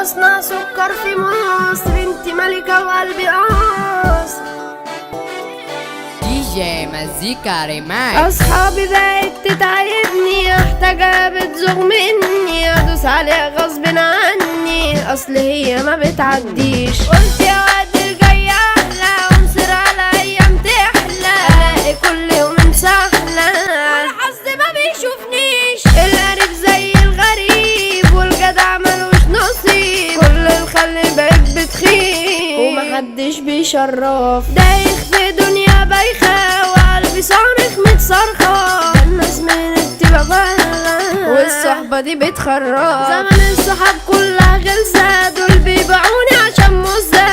مصنع سكر في مصر، انت ملكة وقلبي قاص. دي جي مزيكا ريماكس. اصحابي بقت تتعبني، محتاجة بتزوغ مني، ادوس عليها غصب عني، اصل هي ما بتعديش. قلت يا واد الجاي احلى، وانصر على ايام تحلى، الاقي كل يوم سهلة، والحظ ما بيشوفنيش. القريب زي الغريب، والجدع ملوش نصيب، كل الخل بقت بتخيب، ومحدش بيشرف. دايخ في دنيا بايخة، وقلبي صارخ متصرخة، الناس من التبغالة، والصحبة دي بتخرب. زمن الصحاب كلها غلسة، دول بيبيعوني عشان مزة،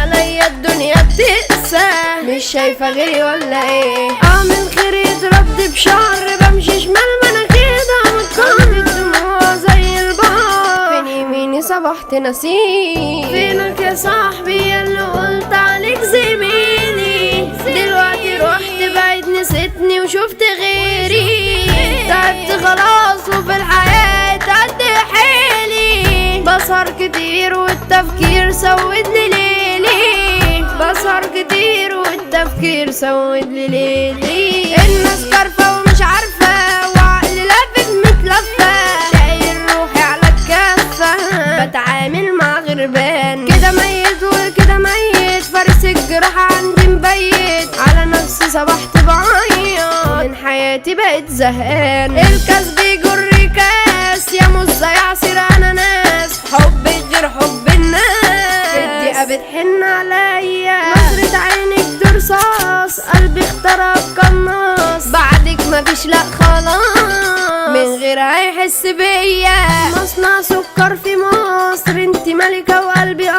عليا الدنيا بتقسى، مش شايفة غيري ولا ايه؟ اعمل خير يترد بشر، بمشي شمال ما انا كده متقن، الدموع زي البحر، فين يميني صبحت نسيم. فينك يا صاحبي اللي قلت عليك زميلي، دلوقتي رحت بعيد نسيتني وشفت غيري، تعبت خلاص وفي الحياة قد حيلي، بسهر كتير والتفكير سود لي ليلي، بسهر كتير والتفكير سود لي ليلي. الناس كارفة ومش عارفة، وعقلي لافت متلفة، شايل روحي على الكفة، بتعامل مع غربان، كده ميت وكده ميت، فارس الجراح عندي مبيت، على نفسي صبحت بعيط، من حياتي بقيت زهقان. الكاس بيجر كاس، يا مزة يعصر اناناس، حبك غير حب الناس، الدقيقة بتحن عليا، نظرة عينك دي رصاص، قلبي اخترق قناص، بعدك مفيش لا خلاص، من غيرها يحس بيا. مصنع سكر في مصر، انت ملكة وقلبي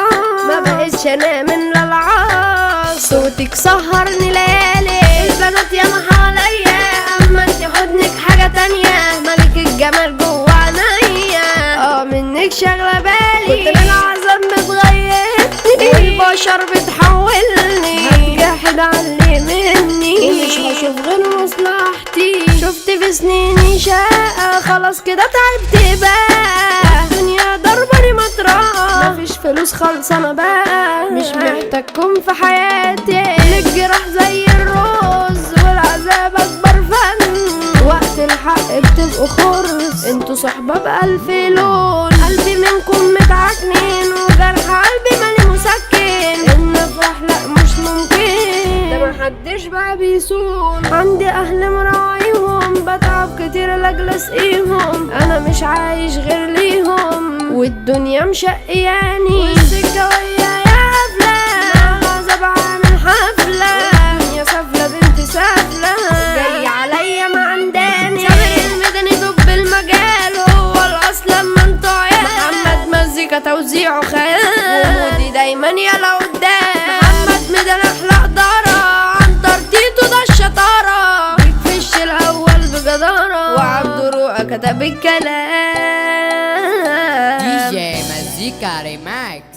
ما بقتش انام من العاص، صوتك سهرني ليالي، البنات ياما حواليا، اما انت حضنك حاجة تانية، ملك الجمال جوا عينيا، منك شاغلة بالي، كتر العذاب متغيرني، والبشر بتحولني، هتجاحد علي مني، مش هشوف غير مصلحتي، شفت في سنيني شقة، خلاص كده تعبت بقى، الدنيا ضرباني مطرقة، مفيش فلوس خالصة بقى، مش محتاجكم في حياتي، الجراح زي الرز، والعذاب اكبر فن، وقت الحق بتبقوا خرس، انتوا صحبة بألف لون، قلبي منكم متعكنين، وجرح قلبي مالي مسكن، النفرح لا مش ممكن، ده محدش بقى بيسون، عندي اهل مراعيهم، بتعب كتير لاجل اسقيهم، انا مش عايش غير ليهم، والدنيا مشقياني، والسكة ويا يا حفلة، غازة بعمل حفلة، يا سفلة بنت سفلة، جاي عليا ما عنداني، سامر المدني دب المجال، هو الاصل لما انتوا عيال، محمد مزيكا توزيعه خيال، ومودي دايما يلا قدام، محمد مدن احلى قدارة، عنتر تيتو ده الشطارة، بيكفش الاول بجدارة، وعبد رؤى كتب الكلام. دي جي مزيكا ريماكس.